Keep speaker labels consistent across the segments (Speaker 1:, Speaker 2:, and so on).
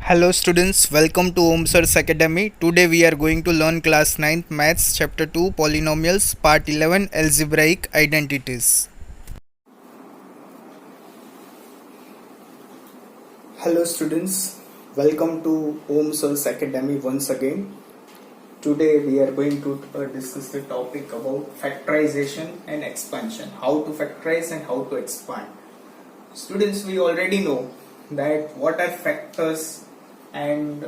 Speaker 1: Hello students, welcome to Sir's Academy. Today we are going to learn class 9th Maths Chapter 2 Polynomials Part 11 Algebraic Identities. Hello students, welcome to Sir's Academy once again. Today we are going to discuss the topic about factorization and expansion. How to factorize and how to expand. Students, we already know that what are factors and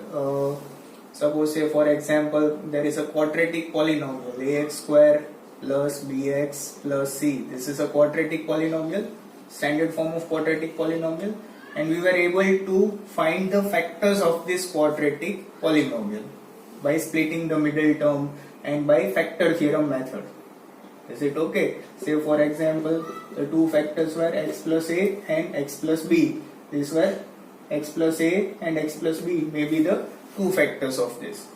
Speaker 1: suppose say for example there is a quadratic polynomial ax square plus bx plus c. This is a quadratic polynomial, standard form of quadratic polynomial, and we were able to find the factors of this quadratic polynomial by splitting the middle term and by factor theorem method. Is it okay? Say for example the two factors were x plus a and x plus b. These were x plus a and x plus b, may be the two factors of this.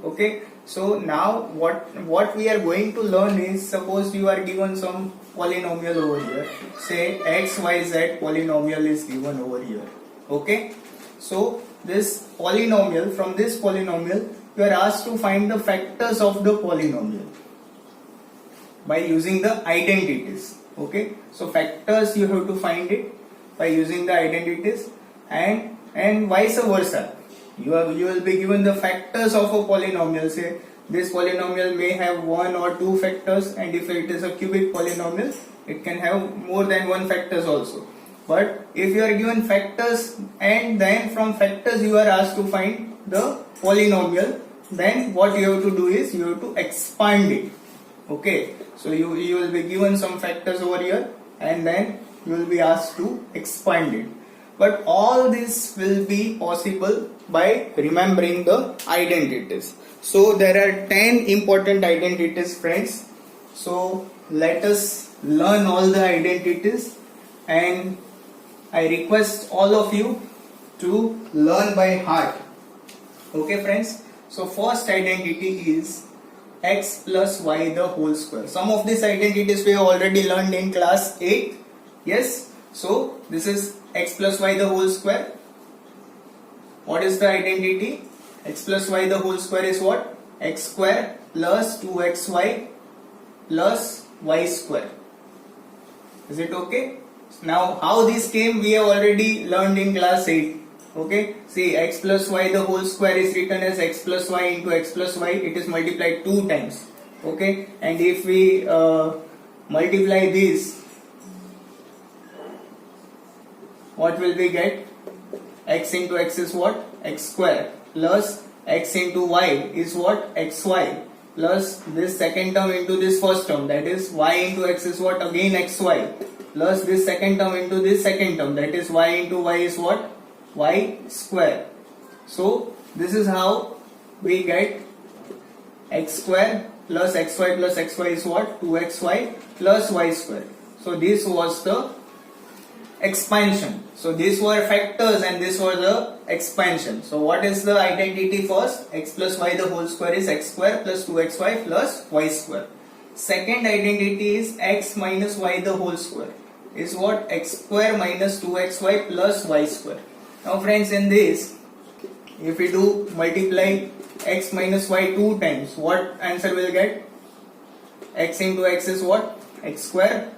Speaker 1: Okay, so now what we are going to learn is, suppose you are given some polynomial over here, say x y z polynomial is given over here. Okay, so this polynomial, from this polynomial you are asked to find the factors of the polynomial by using the identities. Okay, so factors you have to find it by using the identities, and vice versa. You will be given the factors of a polynomial. Say this polynomial may have one or two factors, and if it is a cubic polynomial it can have more than one factors also. But if you are given factors and then from factors you are asked to find the polynomial, then what you have to do is you have to expand it. Okay, so you will be given some factors over here and then you will be asked to expand it. But all this will be possible by remembering the identities. So there are 10 important identities, friends. So let us learn all the identities, and I request all of you to learn by heart. Okay friends, so first identity is x plus y the whole square. Some of these identities we have already learned in class 8. Yes, so this is x plus y the whole square. What is the identity? X plus y the whole square is what? X square plus 2xy plus y square. Is it okay? Now how this came we have already learned in class 8. Okay, see, x plus y the whole square is written as x plus y into x plus y. It is multiplied 2 times. Okay, and if we multiply this, what will we get? X into x is what? X square plus x into y is what? Xy plus this second term into this first term, that is y into x is what? Again xy plus this second term into this second term, that is y into y is what? Y square. So this is how we get x square plus xy plus xy is what? 2xy plus y square. So this was the expansion. So these were factors and this was the expansion. So what is the identity first? X plus y the whole square is x square plus 2xy plus y square. Second identity is x minus y the whole square is what? X square minus 2xy plus y square. Now friends, in this, if we do multiply x minus y 2 times, what answer will get? X into x is what? X square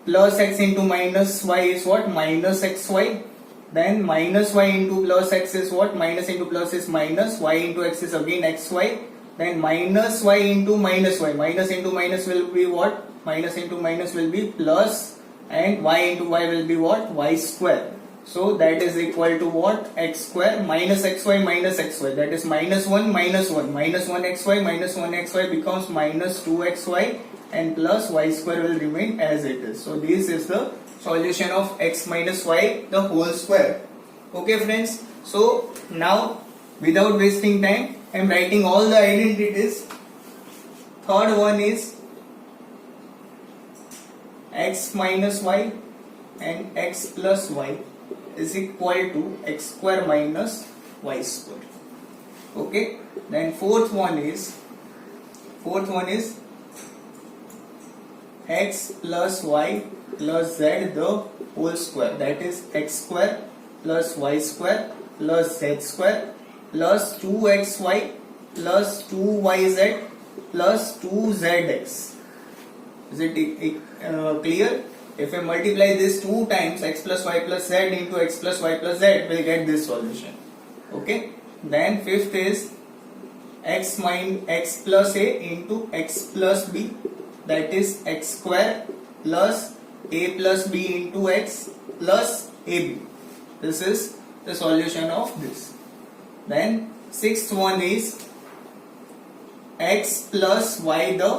Speaker 1: plus x into minus y is what? Minus xy. Then minus y into plus x is what? Minus into plus is minus. Y into x is again xy. Then minus y into minus y. Minus into minus will be what? Minus into minus will be plus, and y into y will be what? Y square. So that is equal to what? X square minus xy minus xy. That is minus 1 minus 1. Minus 1 xy minus 1 xy becomes minus 2 xy, and plus y square will remain as it is. So this is the solution of x minus y the whole square. Okay friends, so now without wasting time I am writing all the identities. Third one is x minus y and x plus y is equal to x square minus y square. Okay, then fourth one is x plus y plus z the whole square, that is x square plus y square plus z square plus 2xy plus 2yz plus 2zx. Is it clear? If I multiply this 2 times x plus y plus z into x plus y plus z, we'll get this solution. Okay. Then fifth is x plus a into x plus b, that is x square plus a plus b into x plus ab. This is the solution of this. Then sixth one is x plus y the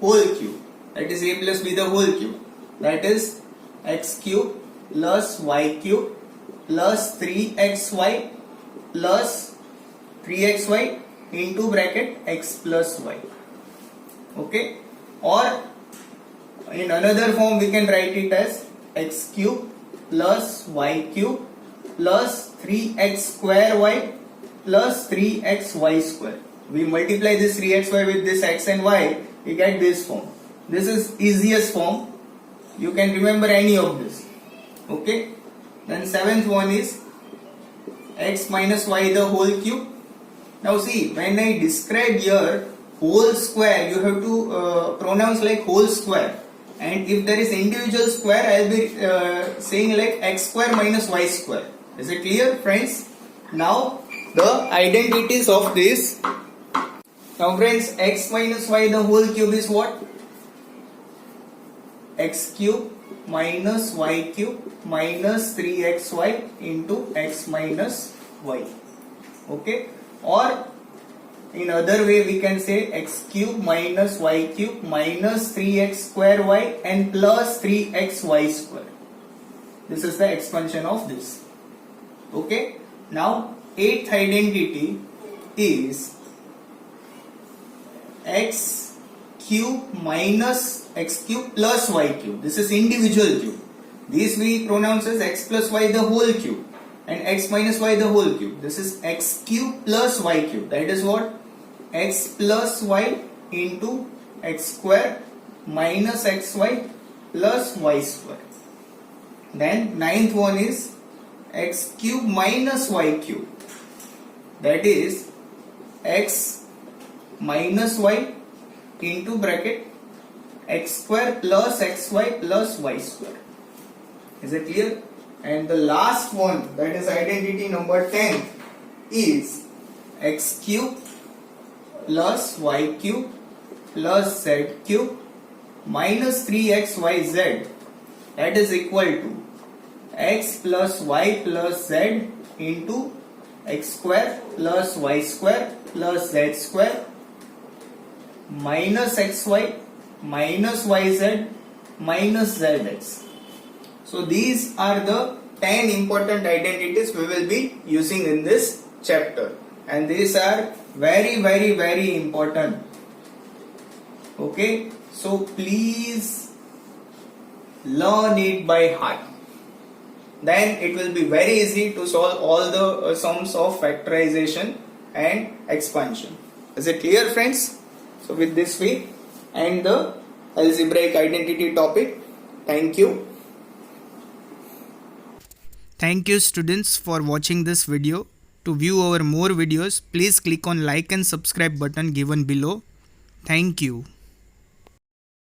Speaker 1: whole cube, that is a plus b the whole cube, that is x cube plus y cube plus 3xy plus 3xy into bracket x plus y. Okay, or in another form we can write it as x cube plus y cube plus 3x square y plus 3xy square. We multiply this 3xy with this x and y, we get this form. This is easiest form. You can remember any of this. Okay. Then seventh one is x minus y the whole cube. Now see, when I describe here whole square, you have to pronounce like whole square. And if there is individual square, I will be saying like x square minus y square. Is it clear, friends? Now the identities of this. Now friends, x minus y the whole cube is what? X cube minus y cube minus 3xy into x minus y. Okay. Or in other way we can say x cube minus y cube minus 3x square y and plus 3xy square. This is the expansion of this. Okay. Now eighth identity is x cube minus x cube plus y cube. This is individual cube. This we pronounce as x plus y the whole cube and x minus y the whole cube. This is x cube plus y cube. That is what? X plus y into x square minus xy plus y square. Then ninth one is x cube minus y cube. That is x minus y into bracket x square plus xy plus y square. Is it clear? And the last one, that is identity number 10, is x cube plus y cube plus z cube minus 3xyz, that is equal to x plus y plus z into x square plus y square plus z square minus xy minus yz minus zx. So these are the 10 important identities we will be using in this chapter, and these are very important. Okay, so please learn it by heart. Then it will be very easy to solve all the sums of factorization and expansion. Is it clear, friends? So with this we end the algebraic identity topic. Thank you.
Speaker 2: Thank you students for watching this video. To view our more videos, please click on like and subscribe button given below. Thank you.